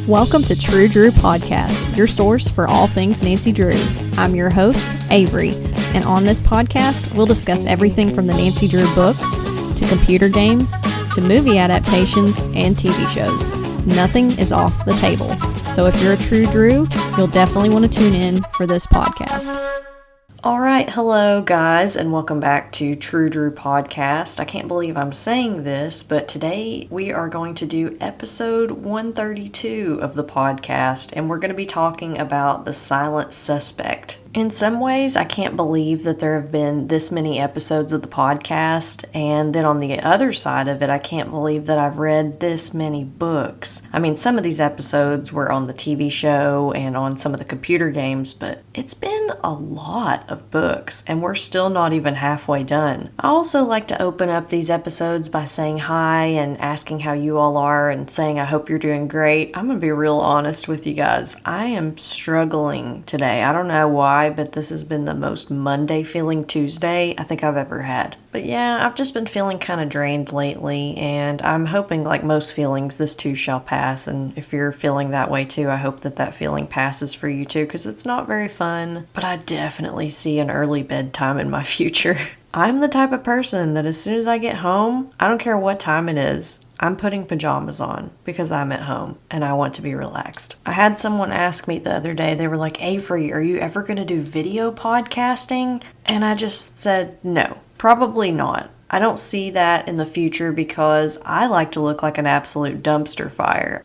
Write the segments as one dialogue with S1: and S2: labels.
S1: Welcome to True Drew Podcast, your source for all things Nancy Drew. I'm your host, Avery, and on this podcast, we'll discuss everything from the Nancy Drew books, to computer games, to movie adaptations, and TV shows. Nothing is off the table. So if you're a True Drew, you'll definitely want to tune in for this podcast. Alright, hello guys, and welcome back to True Drew Podcast. I can't believe I'm saying this, but today we are going to do episode 132 of the podcast, and we're going to be talking about The Silent Suspect. In some ways, I can't believe that there have been this many episodes of the podcast, and then on the other side of it, I can't believe that I've read this many books. I mean, some of these episodes were on the TV show and on some of the computer games, but it's been a lot of books, and we're still not even halfway done. I also like to open up these episodes by saying hi and asking how you all are and saying I hope you're doing great. I'm going to be real honest with you guys. I am struggling today. I don't know why, but this has been the most Monday feeling Tuesday I think I've ever had. But yeah, I've just been feeling kind of drained lately, and I'm hoping, like most feelings, this too shall pass. And if you're feeling that way too, I hope that feeling passes for you too, because it's not very fun. But I definitely see an early bedtime in my future. I'm the type of person that as soon as I get home, I don't care what time it is, I'm putting pajamas on because I'm at home and I want to be relaxed. I had someone ask me the other day, they were like, Avery, are you ever going to do video podcasting? And I just said, no, probably not. I don't see that in the future because I like to look like an absolute dumpster fire.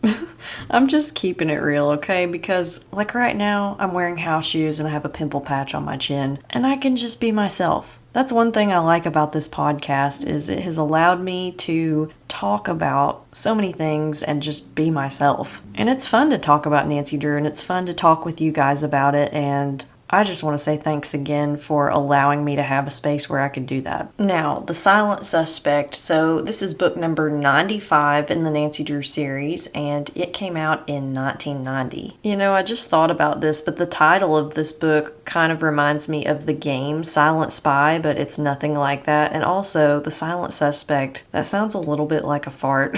S1: I'm just keeping it real, okay? Because like right now, I'm wearing house shoes and I have a pimple patch on my chin and I can just be myself. That's one thing I like about this podcast is it has allowed me to talk about so many things and just be myself. And it's fun to talk about Nancy Drew, and it's fun to talk with you guys about it, and I just want to say thanks again for allowing me to have a space where I can do that. Now, The Silent Suspect. So this is book number 95 in the Nancy Drew series, and it came out in 1990. You know, I just thought about this, but the title of this book kind of reminds me of the game Silent Spy, but it's nothing like that. And also, The Silent Suspect, that sounds a little bit like a fart.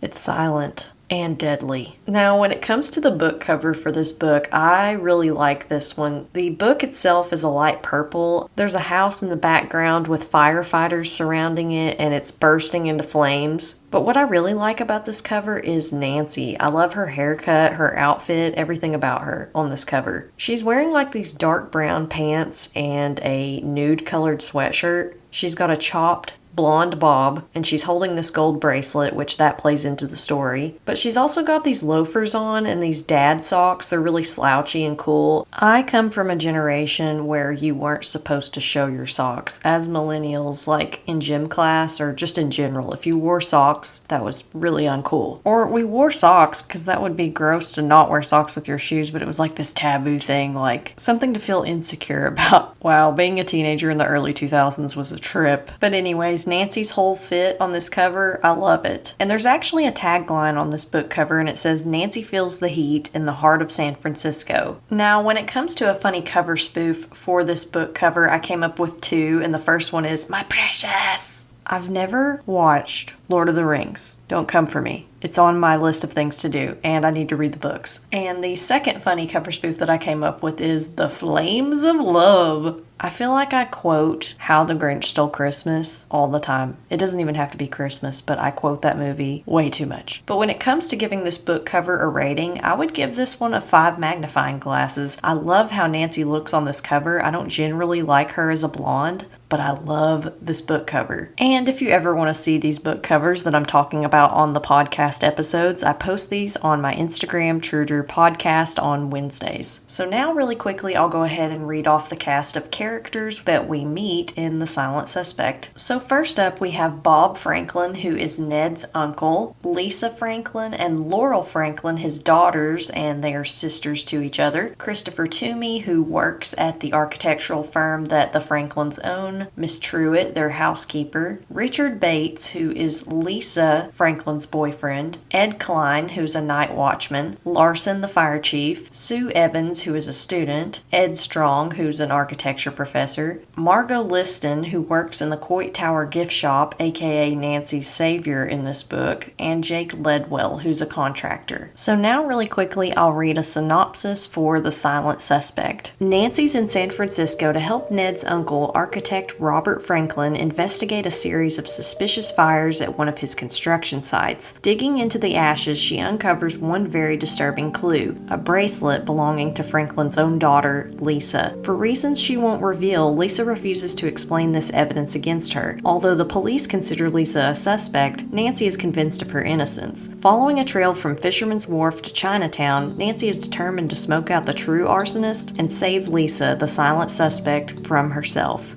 S1: It's silent and deadly. Now, when it comes to the book cover for this book, I really like this one. The book itself is a light purple. There's a house in the background with firefighters surrounding it, and it's bursting into flames. But what I really like about this cover is Nancy. I love her haircut, her outfit, everything about her on this cover. She's wearing like these dark brown pants and a nude colored sweatshirt. She's got a chopped blonde bob, and she's holding this gold bracelet, which that plays into the story. But she's also got these loafers on and these dad socks. They're really slouchy and cool. I come from a generation where you weren't supposed to show your socks. As millennials, like in gym class or just in general, if you wore socks, that was really uncool. Or we wore socks because that would be gross to not wear socks with your shoes, but it was like this taboo thing, like something to feel insecure about. Wow, being a teenager in the early 2000s was a trip. But anyways, Nancy's whole fit on this cover, I love it. And there's actually a tagline on this book cover, and it says, Nancy feels the heat in the heart of San Francisco. Now, when it comes to a funny cover spoof for this book cover, I came up with two, and the first one is, My Precious! I've never watched Lord of the Rings. Don't come for me. It's on my list of things to do, and I need to read the books. And the second funny cover spoof that I came up with is The Flames of Love. I feel like I quote How the Grinch Stole Christmas all the time. It doesn't even have to be Christmas, but I quote that movie way too much. But when it comes to giving this book cover a rating, I would give this one a 5 magnifying glasses. I love how Nancy looks on this cover. I don't generally like her as a blonde, but I love this book cover. And if you ever want to see these book covers that I'm talking about on the podcast episodes, I post these on my Instagram, True Drew Podcast, on Wednesdays. So now really quickly, I'll go ahead and read off the cast of characters that we meet in The Silent Suspect. So first up, we have Bob Franklin, who is Ned's uncle, Lisa Franklin and Laurel Franklin, his daughters, and they are sisters to each other, Christopher Toomey, who works at the architectural firm that the Franklins own, Miss Truitt, their housekeeper, Richard Bates, who is Lisa, Franklin's boyfriend, Ed Klein, who's a night watchman, Larson, the fire chief, Sue Evans, who is a student, Ed Strong, who's an architecture professor, Margot Liston, who works in the Coit Tower gift shop, aka Nancy's savior in this book, and Jake Ledwell, who's a contractor. So now really quickly I'll read a synopsis for The Silent Suspect. Nancy's in San Francisco to help Ned's uncle, architect Robert Franklin, investigate a series of suspicious fires at one of his construction sites. Digging into the ashes, she uncovers one very disturbing clue, a bracelet belonging to Franklin's own daughter, Lisa. For reasons she won't reveal, Lisa refuses to explain this evidence against her. Although the police consider Lisa a suspect, Nancy is convinced of her innocence. Following a trail from Fisherman's Wharf to Chinatown, Nancy is determined to smoke out the true arsonist and save Lisa, the silent suspect, from herself.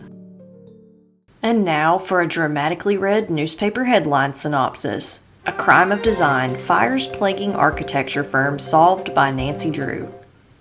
S1: And now for a dramatically read newspaper headline synopsis. A crime of design, fires plaguing architecture firm solved by Nancy Drew.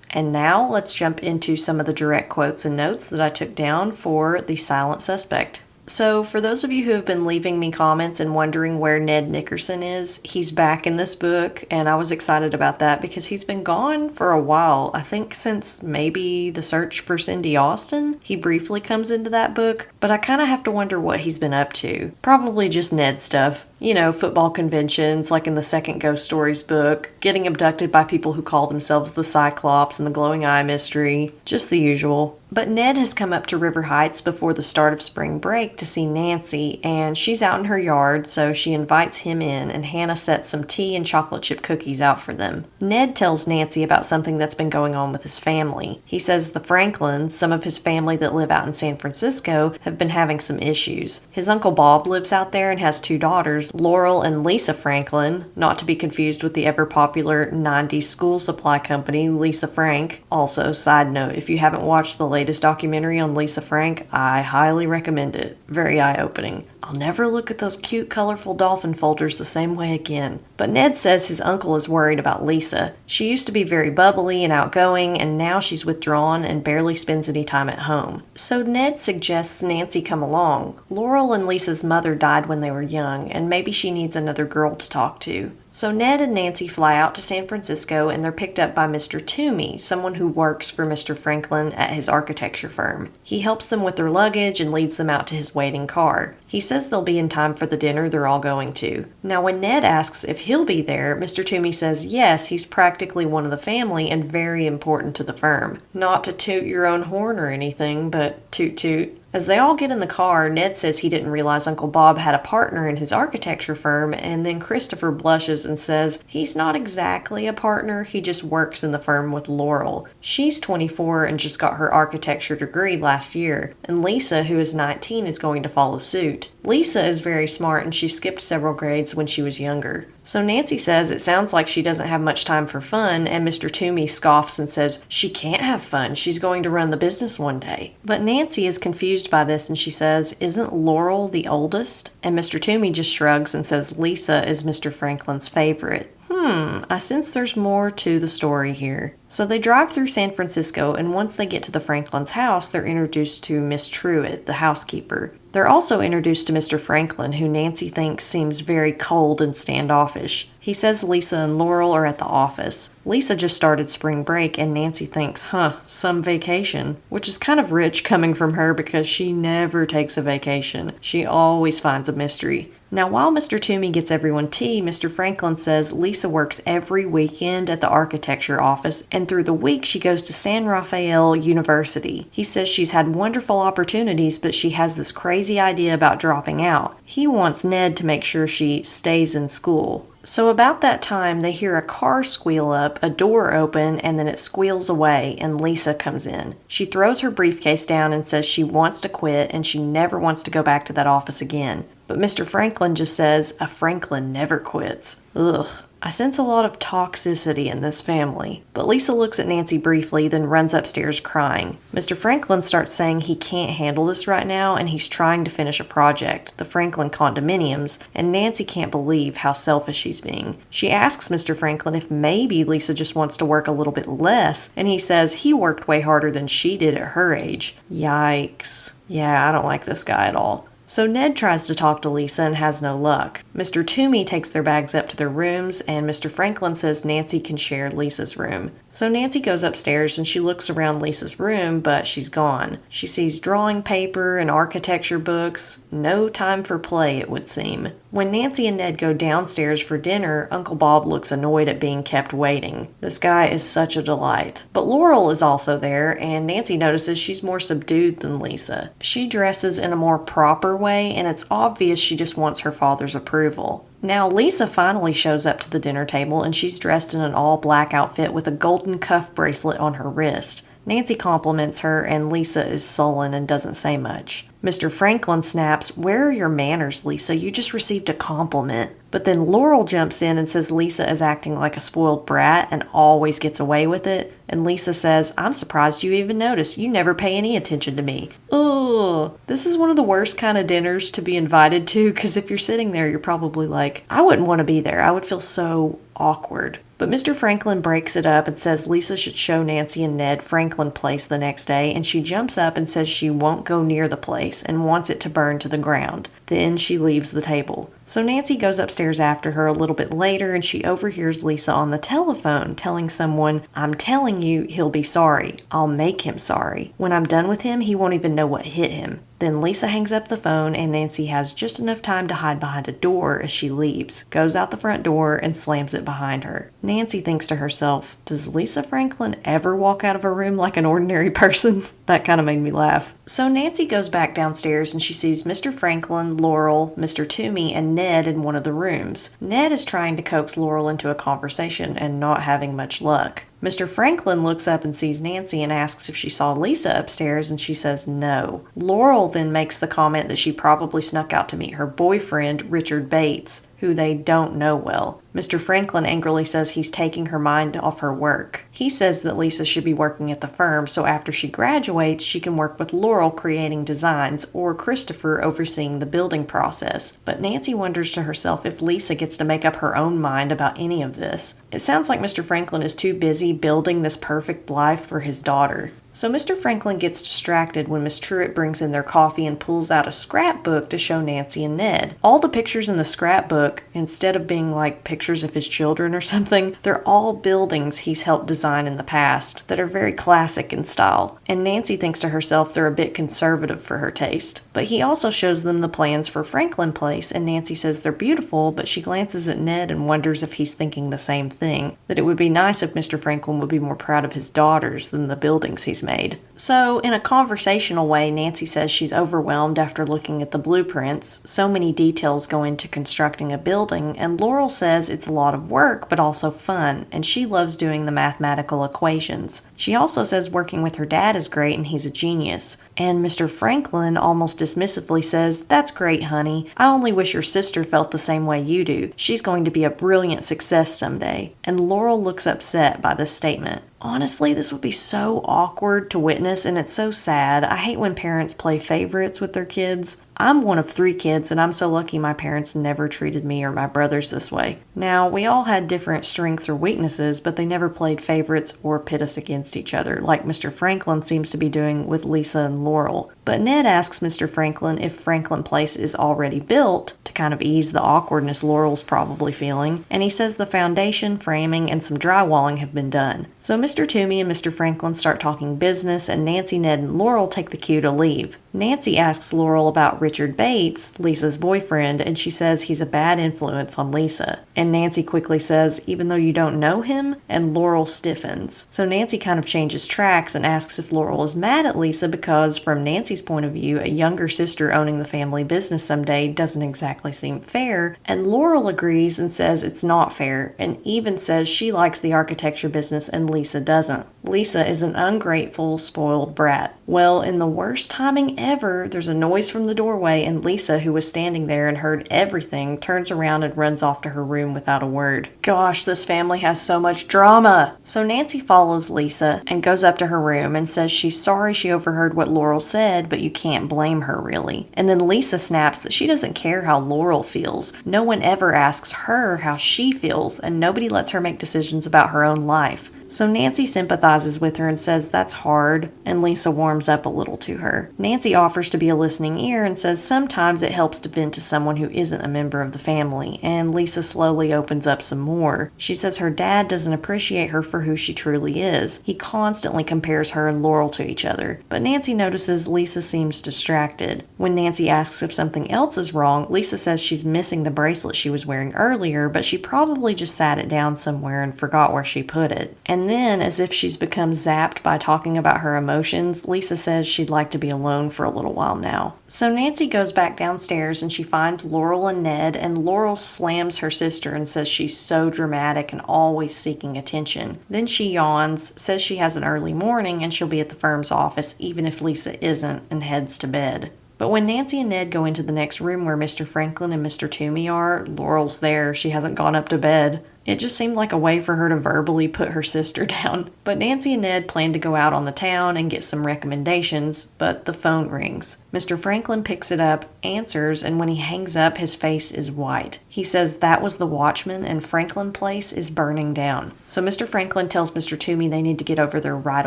S1: And now let's jump into some of the direct quotes and notes that I took down for The Silent Suspect. So for those of you who have been leaving me comments and wondering where Ned Nickerson is, he's back in this book, and I was excited about that because he's been gone for a while. I think since maybe The Search for Cindy Austin, he briefly comes into that book, but I kind of have to wonder what he's been up to. Probably just Ned stuff. You know, football conventions, like in the second Ghost Stories book, getting abducted by people who call themselves the Cyclops and the Glowing Eye Mystery, just the usual. But Ned has come up to River Heights before the start of spring break to see Nancy, and she's out in her yard, so she invites him in, and Hannah sets some tea and chocolate chip cookies out for them. Ned tells Nancy about something that's been going on with his family. He says the Franklins, some of his family that live out in San Francisco, have been having some issues. His Uncle Bob lives out there and has two daughters, Laurel and Lisa Franklin, not to be confused with the ever-popular 90s school supply company, Lisa Frank. Also, side note, if you haven't watched the latest documentary on Lisa Frank, I highly recommend it. Very eye-opening. I'll never look at those cute, colorful dolphin folders the same way again. But Ned says his uncle is worried about Lisa. She used to be very bubbly and outgoing, and now she's withdrawn and barely spends any time at home. So Ned suggests Nancy come along. Laurel and Lisa's mother died when they were young, and maybe she needs another girl to talk to. So Ned and Nancy fly out to San Francisco, and they're picked up by Mr. Toomey, someone who works for Mr. Franklin at his architecture firm. He helps them with their luggage and leads them out to his waiting car. He says they'll be in time for the dinner they're all going to. Now when Ned asks if he'll be there, Mr. Toomey says yes, he's practically one of the family and very important to the firm. Not to toot your own horn or anything, but toot toot. As they all get in the car, Ned says he didn't realize Uncle Bob had a partner in his architecture firm, and then Christopher blushes and says he's not exactly a partner, he just works in the firm with Laurel. She's 24 and just got her architecture degree last year, and Lisa, who is 19, is going to follow suit. Lisa is very smart and she skipped several grades when she was younger. So Nancy says it sounds like she doesn't have much time for fun, and Mr. Toomey scoffs and says she can't have fun, she's going to run the business one day. But Nancy is confused by this and she says, isn't Laurel the oldest? And Mr. Toomey just shrugs and says Lisa is Mr. Franklin's favorite. I sense there's more to the story here. So they drive through San Francisco, and once they get to the Franklins' house, they're introduced to Miss Truitt, the housekeeper. They're also introduced to Mr. Franklin, who Nancy thinks seems very cold and standoffish. He says Lisa and Laurel are at the office. Lisa just started spring break, and Nancy thinks, some vacation, which is kind of rich coming from her because she never takes a vacation. She always finds a mystery. Now, while Mr. Toomey gets everyone tea, Mr. Franklin says Lisa works every weekend at the architecture office, and through the week she goes to San Rafael University. He says she's had wonderful opportunities, but she has this crazy idea about dropping out. He wants Ned to make sure she stays in school. So about that time, they hear a car squeal up, a door open, and then it squeals away, and Lisa comes in. She throws her briefcase down and says she wants to quit, and she never wants to go back to that office again. But Mr. Franklin just says, a Franklin never quits. Ugh. I sense a lot of toxicity in this family. But Lisa looks at Nancy briefly, then runs upstairs crying. Mr. Franklin starts saying he can't handle this right now, and he's trying to finish a project, the Franklin condominiums, and Nancy can't believe how selfish he's being. She asks Mr. Franklin if maybe Lisa just wants to work a little bit less, and he says he worked way harder than she did at her age. Yikes. Yeah, I don't like this guy at all. So Ned tries to talk to Lisa and has no luck. Mr. Toomey takes their bags up to their rooms, and Mr. Franklin says Nancy can share Lisa's room. So Nancy goes upstairs and she looks around Lisa's room, but she's gone. She sees drawing paper and architecture books. No time for play, it would seem. When Nancy and Ned go downstairs for dinner, Uncle Bob looks annoyed at being kept waiting. This guy is such a delight. But Laurel is also there, and Nancy notices she's more subdued than Lisa. She dresses in a more proper way, and it's obvious she just wants her father's approval. Now Lisa finally shows up to the dinner table, and she's dressed in an all-black outfit with a golden cuff bracelet on her wrist. Nancy compliments her, and Lisa is sullen and doesn't say much. Mr. Franklin snaps, "Where are your manners, Lisa? You just received a compliment." But then Laurel jumps in and says Lisa is acting like a spoiled brat and always gets away with it. And Lisa says, "I'm surprised you even noticed. You never pay any attention to me." Ugh. This is one of the worst kind of dinners to be invited to, because if you're sitting there, you're probably like, I wouldn't want to be there. I would feel so awkward. But Mr. Franklin breaks it up and says Lisa should show Nancy and Ned Franklin Place the next day, and she jumps up and says she won't go near the place and wants it to burn to the ground. Then she leaves the table. So Nancy goes upstairs after her a little bit later, and she overhears Lisa on the telephone telling someone, "I'm telling you, he'll be sorry. I'll make him sorry. When I'm done with him, he won't even know what hit him." Then Lisa hangs up the phone, and Nancy has just enough time to hide behind a door as she leaves, goes out the front door, and slams it behind her. Nancy thinks to herself, does Lisa Franklin ever walk out of a room like an ordinary person? That kind of made me laugh. So Nancy goes back downstairs, and she sees Mr. Franklin, Laurel, Mr. Toomey, and Ned in one of the rooms. Ned is trying to coax Laurel into a conversation and not having much luck. Mr. Franklin looks up and sees Nancy and asks if she saw Lisa upstairs, and she says no. Laurel then makes the comment that she probably snuck out to meet her boyfriend, Richard Bates, who they don't know well. Mr. Franklin angrily says he's taking her mind off her work. He says that Lisa should be working at the firm, so after she graduates, she can work with Laurel creating designs, or Christopher overseeing the building process. But Nancy wonders to herself if Lisa gets to make up her own mind about any of this. It sounds like Mr. Franklin is too busy building this perfect life for his daughter. So Mr. Franklin gets distracted when Miss Truitt brings in their coffee and pulls out a scrapbook to show Nancy and Ned. All the pictures in the scrapbook, instead of being like pictures of his children or something, they're all buildings he's helped design in the past that are very classic in style. And Nancy thinks to herself they're a bit conservative for her taste. But he also shows them the plans for Franklin Place, and Nancy says they're beautiful, but she glances at Ned and wonders if he's thinking the same thing, that it would be nice if Mr. Franklin would be more proud of his daughters than the buildings he's made. So, in a conversational way, Nancy says she's overwhelmed after looking at the blueprints. So many details go into constructing a building, and Laurel says it's a lot of work, but also fun, and she loves doing the mathematical equations. She also says working with her dad is great and he's a genius. And Mr. Franklin almost dismissively says, "That's great, honey. I only wish your sister felt the same way you do. She's going to be a brilliant success someday." And Laurel looks upset by this statement. Honestly, this would be so awkward to witness, and it's so sad. I hate when parents play favorites with their kids. I'm one of 3 kids, and I'm so lucky my parents never treated me or my brothers this way. Now, we all had different strengths or weaknesses, but they never played favorites or pit us against each other, like Mr. Franklin seems to be doing with Lisa and Laurel. But Ned asks Mr. Franklin if Franklin Place is already built, to kind of ease the awkwardness Laurel's probably feeling, and he says the foundation, framing, and some drywalling have been done. So Mr. Toomey and Mr. Franklin start talking business, and Nancy, Ned, and Laurel take the cue to leave. Nancy asks Laurel about Richard Bates, Lisa's boyfriend, and she says he's a bad influence on Lisa. And Nancy quickly says, "Even though you don't know him?" And Laurel stiffens. So Nancy kind of changes tracks and asks if Laurel is mad at Lisa because, from Nancy's point of view, a younger sister owning the family business someday doesn't exactly seem fair. And Laurel agrees and says it's not fair, and even says she likes the architecture business and Lisa doesn't. Lisa is an ungrateful, spoiled brat. Well, in the worst timing ever, there's a noise from the doorway, and Lisa, who was standing there and heard everything, turns around and runs off to her room without a word. Gosh, this family has so much drama! So Nancy follows Lisa and goes up to her room and says she's sorry she overheard what Laurel said, but you can't blame her, really. And then Lisa snaps that she doesn't care how Laurel feels. No one ever asks her how she feels, and nobody lets her make decisions about her own life. So Nancy sympathizes with her and says that's hard, and Lisa warms up a little to her. Nancy offers to be a listening ear and says sometimes it helps to vent to someone who isn't a member of the family, and Lisa slowly opens up some more. She says her dad doesn't appreciate her for who she truly is. He constantly compares her and Laurel to each other, but Nancy notices Lisa seems distracted. When Nancy asks if something else is wrong, Lisa says she's missing the bracelet she was wearing earlier, but she probably just sat it down somewhere and forgot where she put it. And then, as if she's become zapped by talking about her emotions, Lisa says she'd like to be alone for a little while now. So Nancy goes back downstairs and she finds Laurel and Ned, and Laurel slams her sister and says she's so dramatic and always seeking attention. Then she yawns, says she has an early morning and she'll be at the firm's office even if Lisa isn't, and heads to bed. But when Nancy and Ned go into the next room where Mr. Franklin and Mr. Toomey are, Laurel's there. She hasn't gone up to bed. It just seemed like a way for her to verbally put her sister down. But Nancy and Ned plan to go out on the town and get some recommendations, but the phone rings. Mr. Franklin picks it up, answers, and when he hangs up, his face is white. He says that was the watchman and Franklin Place is burning down. So Mr. Franklin tells Mr. Toomey they need to get over there right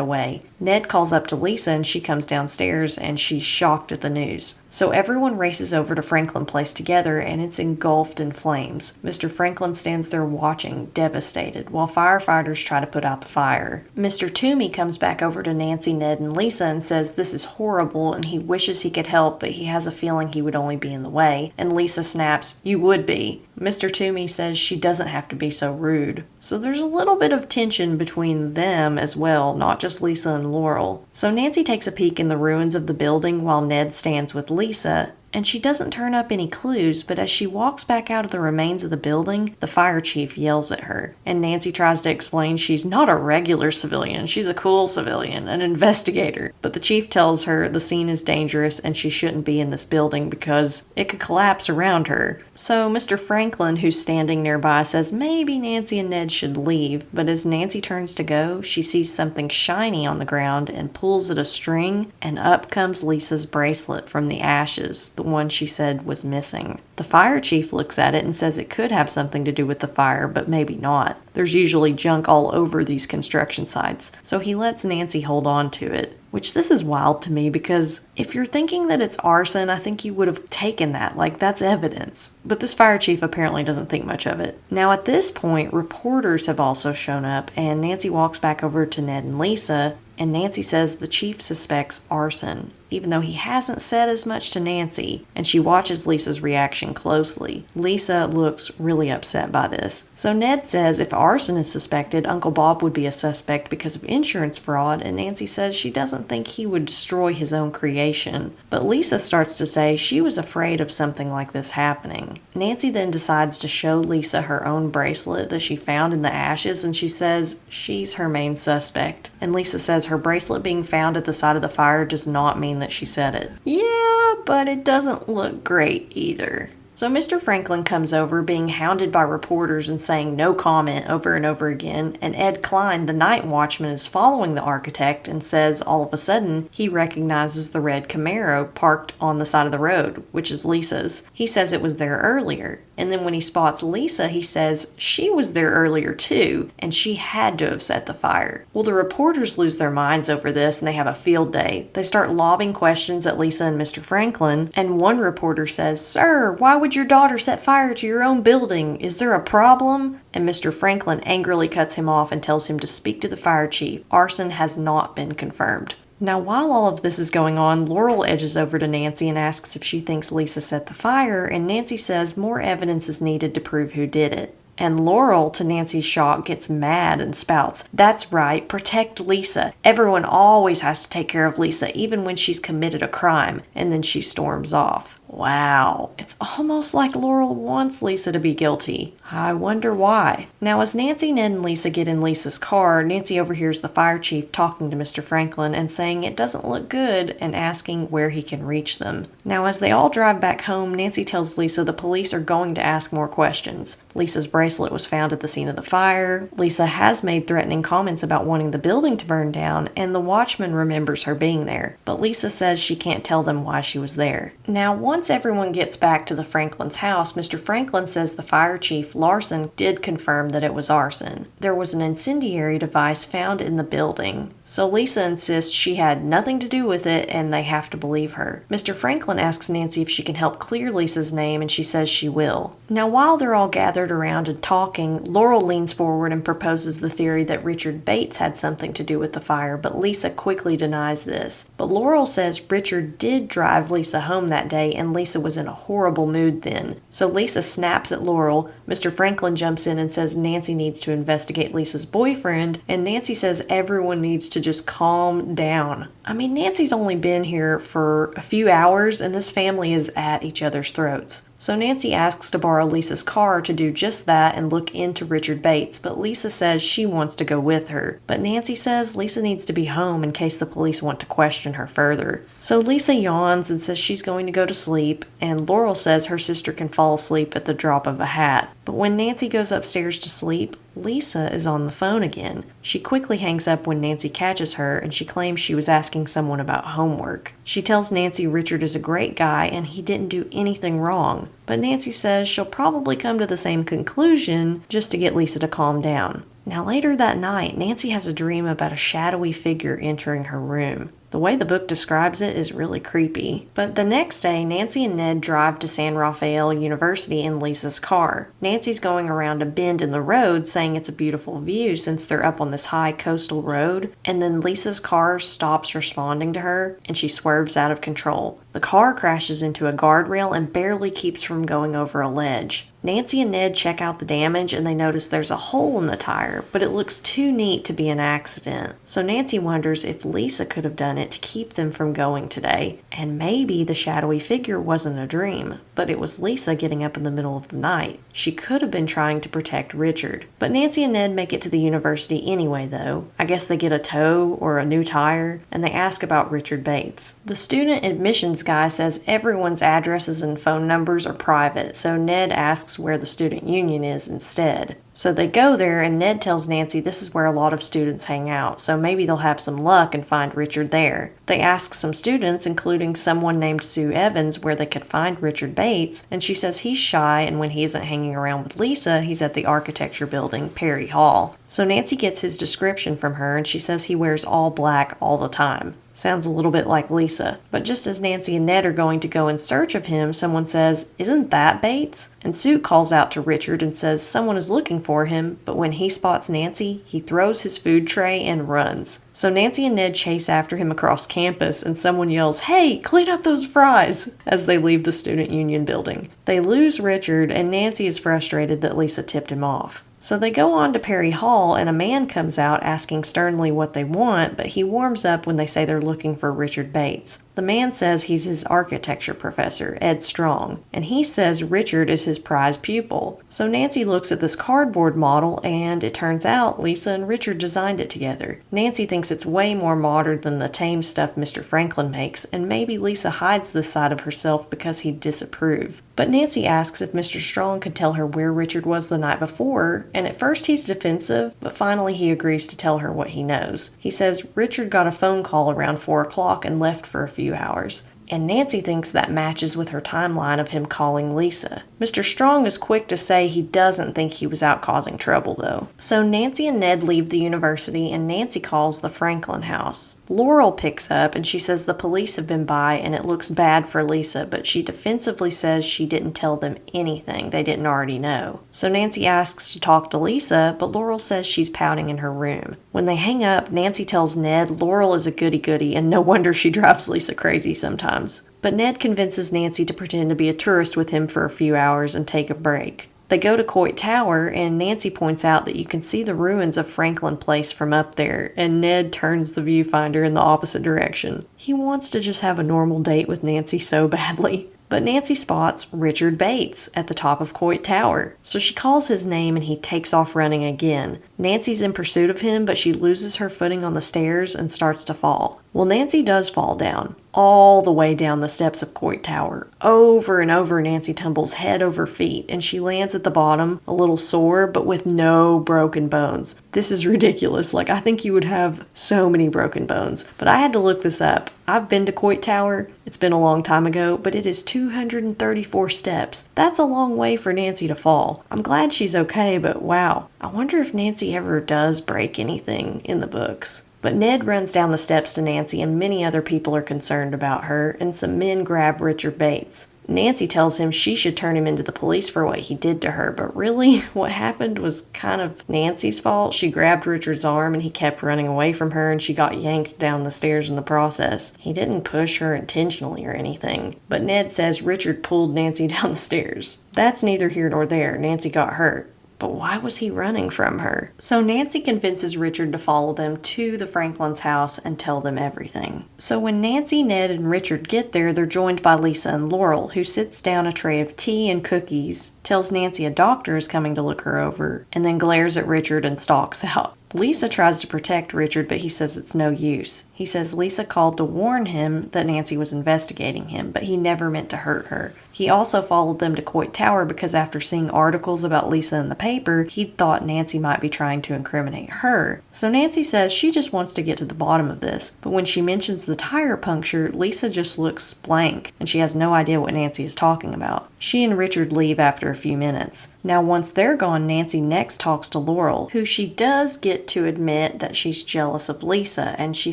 S1: away. Ned calls up to Lisa and she comes downstairs and she's shocked at the news. So everyone races over to Franklin Place together and it's engulfed in flames. Mr. Franklin stands there watching, devastated, while firefighters try to put out the fire. Mr. Toomey comes back over to Nancy, Ned, and Lisa and says this is horrible and he wishes he could help, but he has a feeling he would only be in the way. And Lisa snaps, "You would be." Mr. Toomey says she doesn't have to be so rude. So there's a little bit of tension between them as well, not just Lisa and Laurel. So Nancy takes a peek in the ruins of the building while Ned stands with Lisa, and she doesn't turn up any clues, but as she walks back out of the remains of the building, the fire chief yells at her. And Nancy tries to explain she's not a regular civilian, she's a cool civilian, an investigator. But the chief tells her the scene is dangerous and she shouldn't be in this building because it could collapse around her. So Mr. Franklin, who's standing nearby, says maybe Nancy and Ned should leave, but as Nancy turns to go, she sees something shiny on the ground and pulls at a string, and up comes Lisa's bracelet from the ashes, the one she said was missing. The fire chief looks at it and says it could have something to do with the fire, but maybe not. There's usually junk all over these construction sites, so he lets Nancy hold on to it. Which this is wild to me because if you're thinking that it's arson, I think you would have taken that, like that's evidence. But this fire chief apparently doesn't think much of it. Now at this point, reporters have also shown up and Nancy walks back over to Ned and Lisa, and Nancy says the chief suspects arson, even though he hasn't said as much to Nancy, and she watches Lisa's reaction closely. Lisa looks really upset by this. So Ned says if arson is suspected, Uncle Bob would be a suspect because of insurance fraud, and Nancy says she doesn't think he would destroy his own creation. But Lisa starts to say she was afraid of something like this happening. Nancy then decides to show Lisa her own bracelet that she found in the ashes, and she says she's her main suspect. And Lisa says her bracelet being found at the side of the fire does not mean that she said it. Yeah, but it doesn't look great either. So Mr. Franklin comes over being hounded by reporters and saying no comment over and over again, and Ed Klein, the night watchman, is following the architect and says all of a sudden he recognizes the red Camaro parked on the side of the road, which is Lisa's. He says it was there earlier. And then when he spots Lisa, he says she was there earlier too, and she had to have set the fire. Well, the reporters lose their minds over this and they have a field day. They start lobbing questions at Lisa and Mr. Franklin, and one reporter says, "Sir, why would your daughter set fire to your own building? Is there a problem?" And Mr. Franklin angrily cuts him off and tells him to speak to the fire chief. Arson has not been confirmed. Now, while all of this is going on, Laurel edges over to Nancy and asks if she thinks Lisa set the fire, and Nancy says more evidence is needed to prove who did it. And Laurel, to Nancy's shock, gets mad and spouts, "That's right, protect Lisa. Everyone always has to take care of Lisa, even when she's committed a crime." And then she storms off. Wow, it's almost like Laurel wants Lisa to be guilty. I wonder why. Now, as Nancy, Ned, and Lisa get in Lisa's car, Nancy overhears the fire chief talking to Mr. Franklin and saying it doesn't look good and asking where he can reach them. Now, as they all drive back home, Nancy tells Lisa the police are going to ask more questions. Lisa's bracelet was found at the scene of the fire. Lisa has made threatening comments about wanting the building to burn down, and the watchman remembers her being there. But Lisa says she can't tell them why she was there. Now, once once everyone gets back to the Franklin's house, Mr. Franklin says the fire chief, Larson, did confirm that it was arson. There was an incendiary device found in the building, so Lisa insists she had nothing to do with it and they have to believe her. Mr. Franklin asks Nancy if she can help clear Lisa's name, and she says she will. Now, while they're all gathered around and talking, Laurel leans forward and proposes the theory that Richard Bates had something to do with the fire, but Lisa quickly denies this. But Laurel says Richard did drive Lisa home that day, and Lisa was in a horrible mood then. So Lisa snaps at Laurel. Mr. Franklin jumps in and says Nancy needs to investigate Lisa's boyfriend, and Nancy says everyone needs to just calm down. I mean, Nancy's only been here for a few hours, and this family is at each other's throats. So Nancy asks to borrow Lisa's car to do just that and look into Richard Bates, but Lisa says she wants to go with her. But Nancy says Lisa needs to be home in case the police want to question her further. So Lisa yawns and says she's going to go to sleep, and Laurel says her sister can fall asleep at the drop of a hat. But when Nancy goes upstairs to sleep, Lisa is on the phone again. She quickly hangs up when Nancy catches her, and she claims she was asking someone about homework. She tells Nancy Richard is a great guy and he didn't do anything wrong. But Nancy says she'll probably come to the same conclusion just to get Lisa to calm down. Now later that night, Nancy has a dream about a shadowy figure entering her room. The way the book describes it is really creepy. But the next day, Nancy and Ned drive to San Rafael University in Lisa's car. Nancy's going around a bend in the road saying it's a beautiful view since they're up on this high coastal road, and then Lisa's car stops responding to her and she swerves out of control. The car crashes into a guardrail and barely keeps from going over a ledge. Nancy and Ned check out the damage and they notice there's a hole in the tire, but it looks too neat to be an accident. So Nancy wonders if Lisa could have done it to keep them from going today, and maybe the shadowy figure wasn't a dream, but it was Lisa getting up in the middle of the night. She could have been trying to protect Richard. But Nancy and Ned make it to the university anyway though. I guess they get a tow or a new tire, and they ask about Richard Bates. The student admissions guy says everyone's addresses and phone numbers are private, so Ned asks where the student union is instead. So they go there, and Ned tells Nancy this is where a lot of students hang out, so maybe they'll have some luck and find Richard there. They ask some students, including someone named Sue Evans, where they could find Richard Bates, and she says he's shy, and when he isn't hanging around with Lisa, he's at the architecture building, Perry Hall. So Nancy gets his description from her, and she says he wears all black all the time. Sounds a little bit like Lisa. But just as Nancy and Ned are going to go in search of him, someone says, "Isn't that Bates?" And Sue calls out to Richard and says someone is looking for him, but when he spots Nancy, he throws his food tray and runs. So Nancy and Ned chase after him across campus, and someone yells, "Hey, clean up those fries!" as they leave the student union building. They lose Richard, and Nancy is frustrated that Lisa tipped him off. So they go on to Perry Hall, and a man comes out asking sternly what they want, but he warms up when they say they're looking for Richard Bates. The man says he's his architecture professor, Ed Strong, and he says Richard is his prize pupil. So Nancy looks at this cardboard model, and it turns out Lisa and Richard designed it together. Nancy thinks it's way more modern than the tame stuff Mr. Franklin makes, and maybe Lisa hides this side of herself because he'd disapprove. But Nancy asks if Mr. Strong could tell her where Richard was the night before, and at first he's defensive, but finally he agrees to tell her what he knows. He says Richard got a phone call around 4 o'clock and left for a few hours. And Nancy thinks that matches with her timeline of him calling Lisa. Mr. Strong is quick to say he doesn't think he was out causing trouble, though. So Nancy and Ned leave the university, and Nancy calls the Franklin house. Laurel picks up, and she says the police have been by, and it looks bad for Lisa, but she defensively says she didn't tell them anything they didn't already know. So Nancy asks to talk to Lisa, but Laurel says she's pouting in her room. When they hang up, Nancy tells Ned Laurel is a goody-goody, and no wonder she drives Lisa crazy sometimes. But Ned convinces Nancy to pretend to be a tourist with him for a few hours and take a break. They go to Coit Tower, and Nancy points out that you can see the ruins of Franklin Place from up there, and Ned turns the viewfinder in the opposite direction. He wants to just have a normal date with Nancy so badly. But Nancy spots Richard Bates at the top of Coit Tower, so she calls his name and he takes off running again. Nancy's in pursuit of him, but she loses her footing on the stairs and starts to fall. Well, Nancy does fall down, all the way down the steps of Coit Tower. Over and over, Nancy tumbles head over feet, and she lands at the bottom, a little sore, but with no broken bones. This is ridiculous. I think you would have so many broken bones. But I had to look this up. I've been to Coit Tower. It's been a long time ago, but it is 234 steps. That's a long way for Nancy to fall. I'm glad she's okay, but wow. I wonder if Nancy ever does break anything in the books. But Ned runs down the steps to Nancy, and many other people are concerned about her, and some men grab Richard Bates. Nancy tells him she should turn him into the police for what he did to her, but really, what happened was kind of Nancy's fault. She grabbed Richard's arm, and he kept running away from her, and she got yanked down the stairs in the process. He didn't push her intentionally or anything, but Ned says Richard pulled Nancy down the stairs. That's neither here nor there. Nancy got hurt. But why was he running from her? So Nancy convinces Richard to follow them to the Franklins' house and tell them everything. So when Nancy, Ned, and Richard get there, they're joined by Lisa and Laurel, who sits down a tray of tea and cookies, tells Nancy a doctor is coming to look her over, and then glares at Richard and stalks out. Lisa tries to protect Richard, but he says it's no use. He says Lisa called to warn him that Nancy was investigating him, but he never meant to hurt her. He also followed them to Coit Tower because after seeing articles about Lisa in the paper, he thought Nancy might be trying to incriminate her. So Nancy says she just wants to get to the bottom of this, but when she mentions the tire puncture, Lisa just looks blank, and she has no idea what Nancy is talking about. She and Richard leave after a few minutes. Now once they're gone, Nancy next talks to Laurel, who she does get to admit that she's jealous of Lisa, and she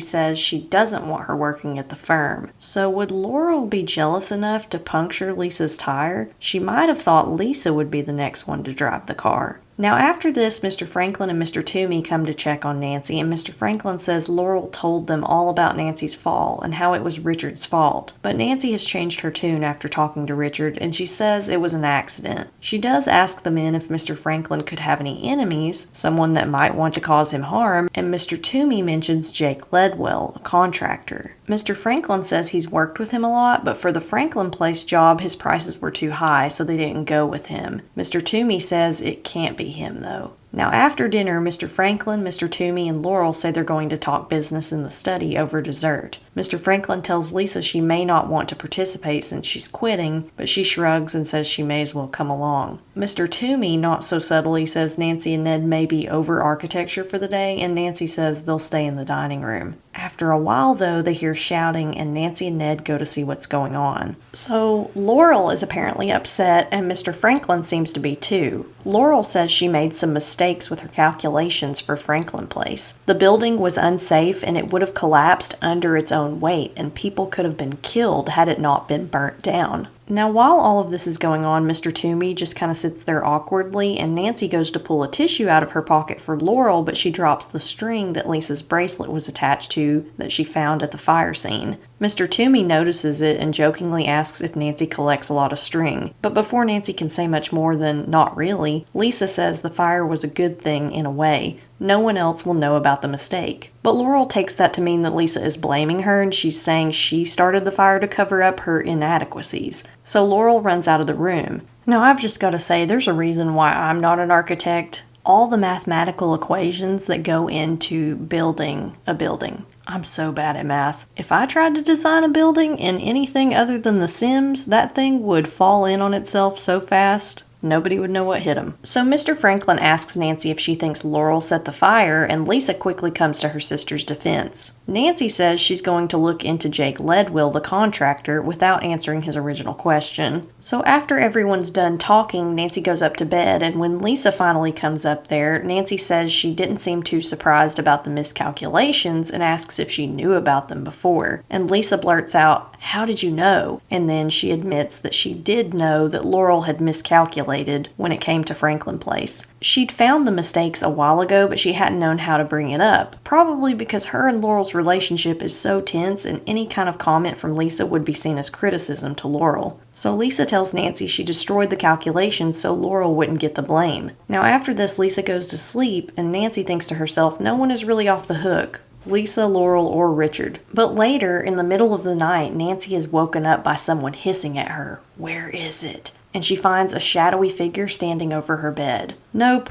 S1: says she doesn't want her working at the firm. So would Laurel be jealous enough to puncture Lisa's tire? She might have thought Lisa would be the next one to drive the car. Now after this, Mr. Franklin and Mr. Toomey come to check on Nancy, and Mr. Franklin says Laurel told them all about Nancy's fall and how it was Richard's fault. But Nancy has changed her tune after talking to Richard, and she says it was an accident. She does ask the men if Mr. Franklin could have any enemies, someone that might want to cause him harm, and Mr. Toomey mentions Jake Ledwell, a contractor. Mr. Franklin says he's worked with him a lot, but for the Franklin Place job, his prices were too high, so they didn't go with him. Mr. Toomey says it can't be him, though. Now after dinner, Mr. Franklin, Mr. Toomey, and Laurel say they're going to talk business in the study over dessert. Mr. Franklin tells Lisa she may not want to participate since she's quitting, but she shrugs and says she may as well come along. Mr. Toomey, not so subtly, says Nancy and Ned may be over architecture for the day, and Nancy says they'll stay in the dining room. After a while, though, they hear shouting, and Nancy and Ned go to see what's going on. So Laurel is apparently upset, and Mr. Franklin seems to be too. Laurel says she made some mistakes with her calculations for Franklin Place. The building was unsafe, and it would have collapsed under its own weight, and people could have been killed had it not been burnt down. Now, while all of this is going on, Mr. Toomey just kind of sits there awkwardly, and Nancy goes to pull a tissue out of her pocket for Laurel, but she drops the string that Lisa's bracelet was attached to that she found at the fire scene. Mr. Toomey notices it and jokingly asks if Nancy collects a lot of string, but before Nancy can say much more than "not really," Lisa says the fire was a good thing in a way. No one else will know about the mistake. But Laurel takes that to mean that Lisa is blaming her, and she's saying she started the fire to cover up her inadequacies. So Laurel runs out of the room. Now I've just got to say, there's a reason why I'm not an architect. All the mathematical equations that go into building a building. I'm so bad at math. If I tried to design a building in anything other than The Sims, that thing would fall in on itself so fast. Nobody would know what hit him. So Mr. Franklin asks Nancy if she thinks Laurel set the fire, and Lisa quickly comes to her sister's defense. Nancy says she's going to look into Jake Ledwell, the contractor, without answering his original question. So after everyone's done talking, Nancy goes up to bed, and when Lisa finally comes up there, Nancy says she didn't seem too surprised about the miscalculations and asks if she knew about them before. And Lisa blurts out, "How did you know?" And then she admits that she did know that Laurel had miscalculated when it came to Franklin Place. She'd found the mistakes a while ago, but she hadn't known how to bring it up, probably because her and Laurel's relationship is so tense, and any kind of comment from Lisa would be seen as criticism to Laurel. So Lisa tells Nancy she destroyed the calculations so Laurel wouldn't get the blame. Now after this, Lisa goes to sleep, and Nancy thinks to herself, no one is really off the hook. Lisa, Laurel, or Richard. But later, in the middle of the night, Nancy is woken up by someone hissing at her. Where is it? And she finds a shadowy figure standing over her bed. Nope,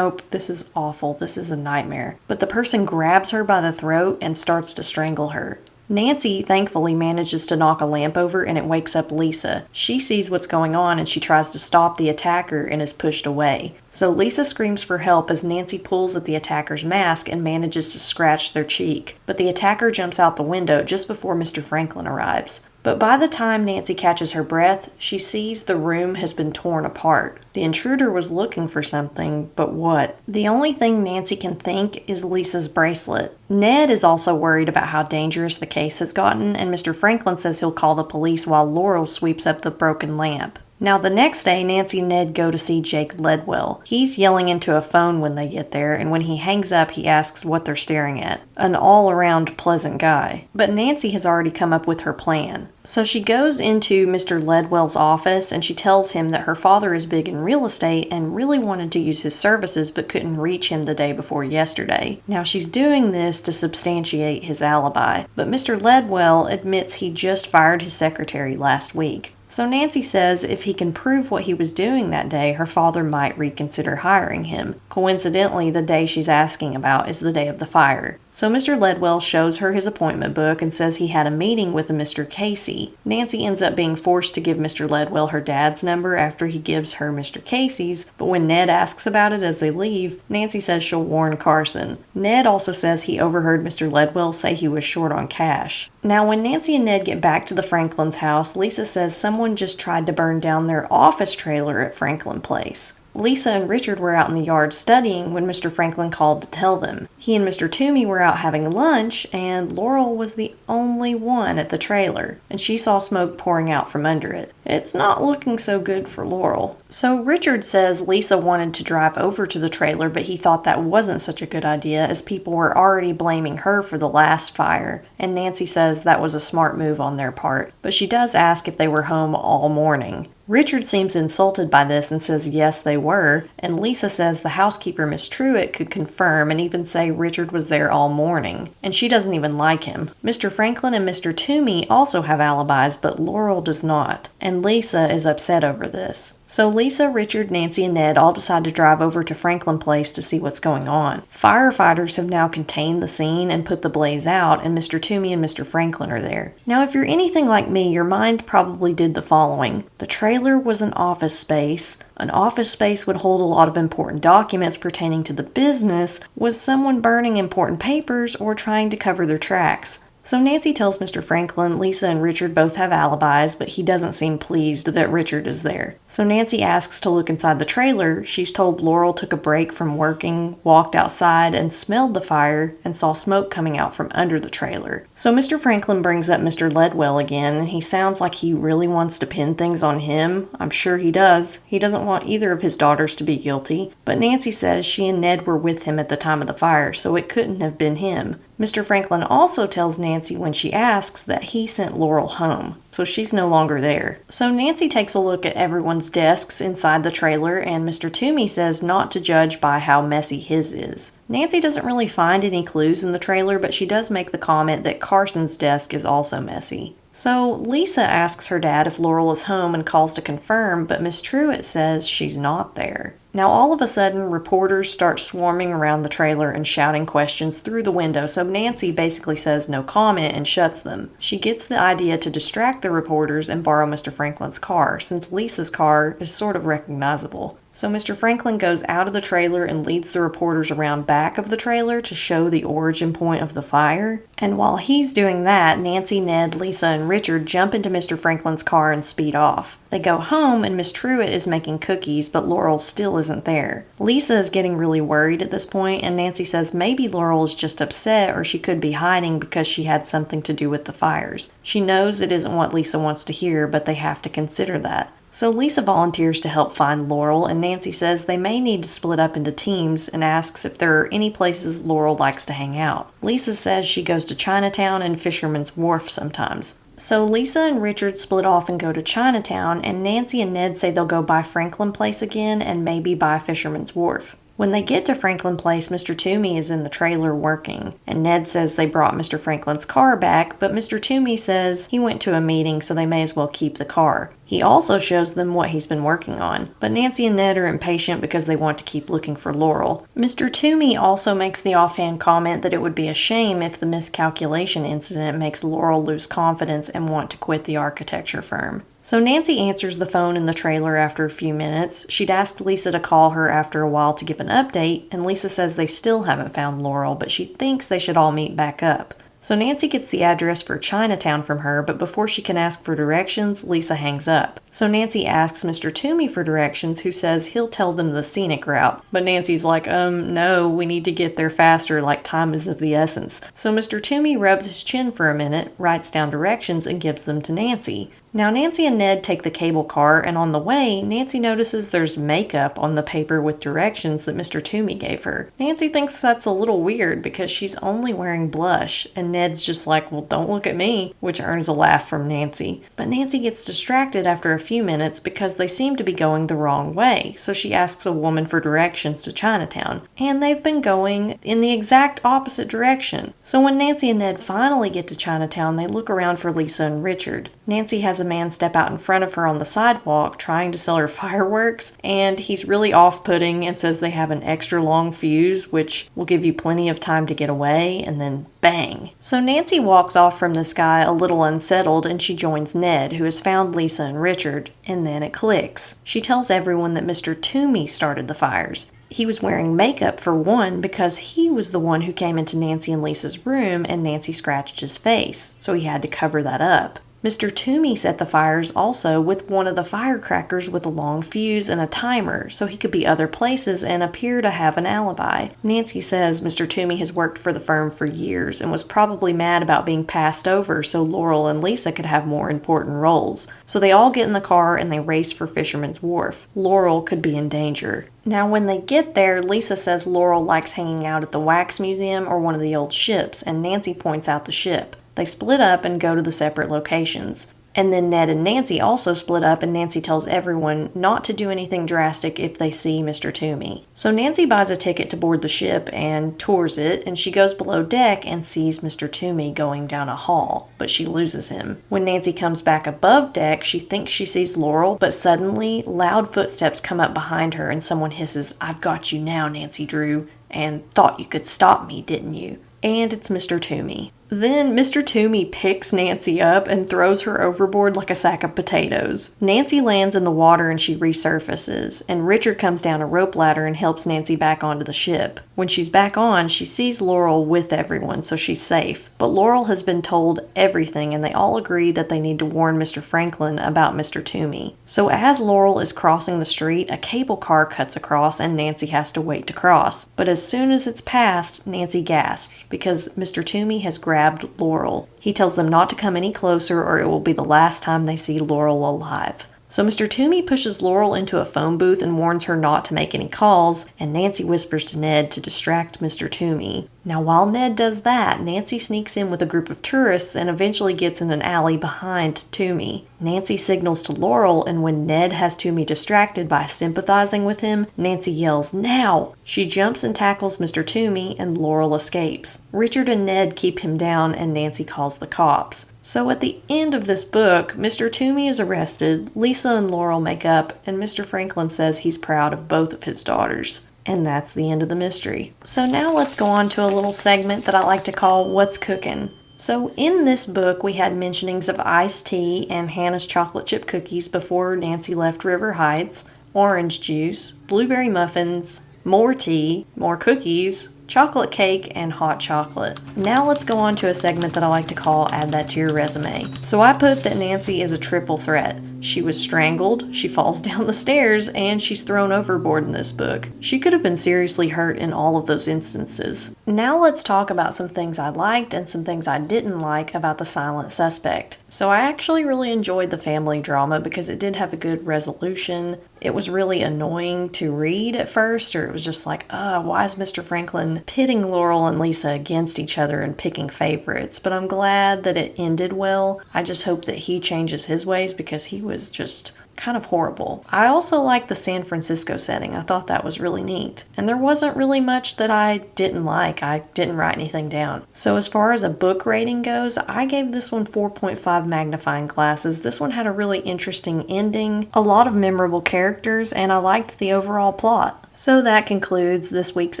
S1: this is awful. This is a nightmare. But the person grabs her by the throat and starts to strangle her. Nancy thankfully manages to knock a lamp over and it wakes up Lisa. She sees what's going on and she tries to stop the attacker and is pushed away. So Lisa screams for help as Nancy pulls at the attacker's mask and manages to scratch their cheek. But the attacker jumps out the window just before Mr. Franklin arrives. But by the time Nancy catches her breath, she sees the room has been torn apart. The intruder was looking for something, but what? The only thing Nancy can think is Lisa's bracelet. Ned is also worried about how dangerous the case has gotten, and Mr. Franklin says he'll call the police while Laurel sweeps up the broken lamp. Now the next day, Nancy and Ned go to see Jake Ledwell. He's yelling into a phone when they get there, and when he hangs up, he asks what they're staring at. An all-around pleasant guy. But Nancy has already come up with her plan. So she goes into Mr. Ledwell's office and she tells him that her father is big in real estate and really wanted to use his services but couldn't reach him the day before yesterday. Now she's doing this to substantiate his alibi, but Mr. Ledwell admits he just fired his secretary last week. So Nancy says if he can prove what he was doing that day, her father might reconsider hiring him. Coincidentally, the day she's asking about is the day of the fire. So Mr. Ledwell shows her his appointment book and says he had a meeting with a Mr. Casey. Nancy ends up being forced to give Mr. Ledwell her dad's number after he gives her Mr. Casey's, but when Ned asks about it as they leave, Nancy says she'll warn Carson. Ned also says he overheard Mr. Ledwell say he was short on cash. Now when Nancy and Ned get back to the Franklin's house, Lisa says someone just tried to burn down their office trailer at Franklin Place. Lisa and Richard were out in the yard studying when Mr. Franklin called to tell them. He and Mr. Toomey were out having lunch, and Laurel was the only one at the trailer, and she saw smoke pouring out from under it. It's not looking so good for Laurel. So Richard says Lisa wanted to drive over to the trailer, but he thought that wasn't such a good idea as people were already blaming her for the last fire, and Nancy says that was a smart move on their part, but she does ask if they were home all morning. Richard seems insulted by this and says yes, they were, and Lisa says the housekeeper, Miss Truitt, could confirm and even say Richard was there all morning, and she doesn't even like him. Mr. Franklin and Mr. Toomey also have alibis, but Laurel does not, and Lisa is upset over this. So Lisa, Richard, Nancy, and Ned all decide to drive over to Franklin Place to see what's going on. Firefighters have now contained the scene and put the blaze out, and Mr. Toomey and Mr. Franklin are there. Now, if you're anything like me, your mind probably did the following. The trailer was an office space. An office space would hold a lot of important documents pertaining to the business. Was someone burning important papers or trying to cover their tracks? So Nancy tells Mr. Franklin Lisa and Richard both have alibis, but he doesn't seem pleased that Richard is there. So Nancy asks to look inside the trailer. She's told Laurel took a break from working, walked outside, and smelled the fire, and saw smoke coming out from under the trailer. So Mr. Franklin brings up Mr. Ledwell again, and he sounds like he really wants to pin things on him. I'm sure he does. He doesn't want either of his daughters to be guilty. But Nancy says she and Ned were with him at the time of the fire, so it couldn't have been him. Mr. Franklin also tells Nancy when she asks that he sent Laurel home, so she's no longer there. So Nancy takes a look at everyone's desks inside the trailer, and Mr. Toomey says not to judge by how messy his is. Nancy doesn't really find any clues in the trailer, but she does make the comment that Carson's desk is also messy. So Lisa asks her dad if Laurel is home and calls to confirm, but Miss Truitt says she's not there. Now all of a sudden, reporters start swarming around the trailer and shouting questions through the window, so Nancy basically says no comment and shuts them. She gets the idea to distract the reporters and borrow Mr. Franklin's car, since Lisa's car is sort of recognizable. So Mr. Franklin goes out of the trailer and leads the reporters around back of the trailer to show the origin point of the fire. And while he's doing that, Nancy, Ned, Lisa, and Richard jump into Mr. Franklin's car and speed off. They go home and Miss Truitt is making cookies, but Laurel still isn't there. Lisa is getting really worried at this point, and Nancy says maybe Laurel is just upset or she could be hiding because she had something to do with the fires. She knows it isn't what Lisa wants to hear, but they have to consider that. So Lisa volunteers to help find Laurel, and Nancy says they may need to split up into teams and asks if there are any places Laurel likes to hang out. Lisa says she goes to Chinatown and Fisherman's Wharf sometimes. So Lisa and Richard split off and go to Chinatown, and Nancy and Ned say they'll go by Franklin Place again and maybe by Fisherman's Wharf. When they get to Franklin Place, Mr. Toomey is in the trailer working, and Ned says they brought Mr. Franklin's car back, but Mr. Toomey says he went to a meeting, so they may as well keep the car. He also shows them what he's been working on, but Nancy and Ned are impatient because they want to keep looking for Laurel. Mr. Toomey also makes the offhand comment that it would be a shame if the miscalculation incident makes Laurel lose confidence and want to quit the architecture firm. So Nancy answers the phone in the trailer after a few minutes. She'd asked Lisa to call her after a while to give an update, and Lisa says they still haven't found Laurel, but she thinks they should all meet back up. So Nancy gets the address for Chinatown from her, but before she can ask for directions, Lisa hangs up. So Nancy asks Mr. Toomey for directions, who says he'll tell them the scenic route. But Nancy's like, no, we need to get there faster, like time is of the essence. So Mr. Toomey rubs his chin for a minute, writes down directions, and gives them to Nancy. Now Nancy and Ned take the cable car, and on the way, Nancy notices there's makeup on the paper with directions that Mr. Toomey gave her. Nancy thinks that's a little weird because she's only wearing blush, and Ned's just like, well, don't look at me, which earns a laugh from Nancy. But Nancy gets distracted after a few minutes because they seem to be going the wrong way, so she asks a woman for directions to Chinatown, and they've been going in the exact opposite direction. So when Nancy and Ned finally get to Chinatown, they look around for Lisa and Richard. Nancy has a man step out in front of her on the sidewalk trying to sell her fireworks, and he's really off-putting and says they have an extra long fuse, which will give you plenty of time to get away, and then bang. So Nancy walks off from this guy a little unsettled, and she joins Ned, who has found Lisa and Richard, and then it clicks. She tells everyone that Mr. Toomey started the fires. He was wearing makeup for one because he was the one who came into Nancy and Lisa's room and Nancy scratched his face, so he had to cover that up. Mr. Toomey set the fires also with one of the firecrackers with a long fuse and a timer, so he could be other places and appear to have an alibi. Nancy says Mr. Toomey has worked for the firm for years and was probably mad about being passed over so Laurel and Lisa could have more important roles. So they all get in the car and they race for Fisherman's Wharf. Laurel could be in danger. Now when they get there, Lisa says Laurel likes hanging out at the Wax Museum or one of the old ships, and Nancy points out the ship. They split up and go to the separate locations. And then Ned and Nancy also split up, and Nancy tells everyone not to do anything drastic if they see Mr. Toomey. So Nancy buys a ticket to board the ship and tours it, and she goes below deck and sees Mr. Toomey going down a hall, but she loses him. When Nancy comes back above deck, she thinks she sees Laurel, but suddenly loud footsteps come up behind her and someone hisses, "I've got you now, Nancy Drew, and thought you could stop me, didn't you?" And it's Mr. Toomey. Then Mr. Toomey picks Nancy up and throws her overboard like a sack of potatoes. Nancy lands in the water and she resurfaces, and Richard comes down a rope ladder and helps Nancy back onto the ship. When she's back on, she sees Laurel with everyone, so she's safe. But Laurel has been told everything, and they all agree that they need to warn Mr. Franklin about Mr. Toomey. So as Laurel is crossing the street, a cable car cuts across and Nancy has to wait to cross. But as soon as it's passed, Nancy gasps because Mr. Toomey has grabbed Laurel. He tells them not to come any closer or it will be the last time they see Laurel alive. So Mr. Toomey pushes Laurel into a phone booth and warns her not to make any calls, and Nancy whispers to Ned to distract Mr. Toomey. Now while Ned does that, Nancy sneaks in with a group of tourists and eventually gets in an alley behind Toomey. Nancy signals to Laurel, and when Ned has Toomey distracted by sympathizing with him, Nancy yells, "Now!" She jumps and tackles Mr. Toomey, and Laurel escapes. Richard and Ned keep him down, and Nancy calls the cops. So at the end of this book, Mr. Toomey is arrested, Lisa and Laurel make up, and Mr. Franklin says he's proud of both of his daughters. And that's the end of the mystery. So now let's go on to a little segment that I like to call What's Cookin'. So in this book, we had mentionings of iced tea and Hannah's chocolate chip cookies before Nancy left River Heights, orange juice, blueberry muffins, more tea, more cookies, chocolate cake, and hot chocolate. Now let's go on to a segment that I like to call Add That to Your Resume. So I put that Nancy is a triple threat. She was strangled, she falls down the stairs, and she's thrown overboard in this book. She could have been seriously hurt in all of those instances. Now let's talk about some things I liked and some things I didn't like about The Silent Suspect. So I actually really enjoyed the family drama because it did have a good resolution. It was really annoying to read at first, or it was just like, why is Mr. Franklin pitting Laurel and Lisa against each other and picking favorites? But I'm glad that it ended well. I just hope that he changes his ways because he was just kind of horrible. I also like the San Francisco setting. I thought that was really neat. And there wasn't really much that I didn't like. I didn't write anything down. So as far as a book rating goes, I gave this one 4.5 magnifying glasses. This one had a really interesting ending, a lot of memorable characters, and I liked the overall plot. So that concludes this week's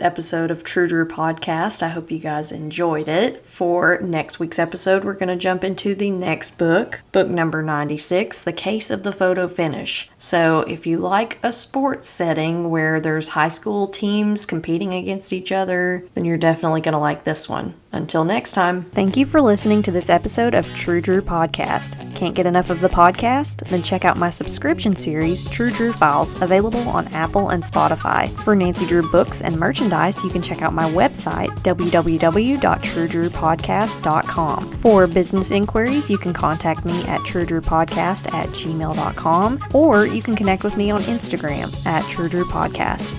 S1: episode of True Drew Podcast. I hope you guys enjoyed it. For next week's episode, we're going to jump into the next book, book number 96, The Case of the Photo Finish. So if you like a sports setting where there's high school teams competing against each other, then you're definitely going to like this one. Until next time. Thank you for listening to this episode of True Drew Podcast. Can't get enough of the podcast? Then check out my subscription series, True Drew Files, available on Apple and Spotify. For Nancy Drew books and merchandise, you can check out my website, www.truedrewpodcast.com. For business inquiries, you can contact me at truedrewpodcast@gmail.com, or you can connect with me on Instagram at True Drew Podcast.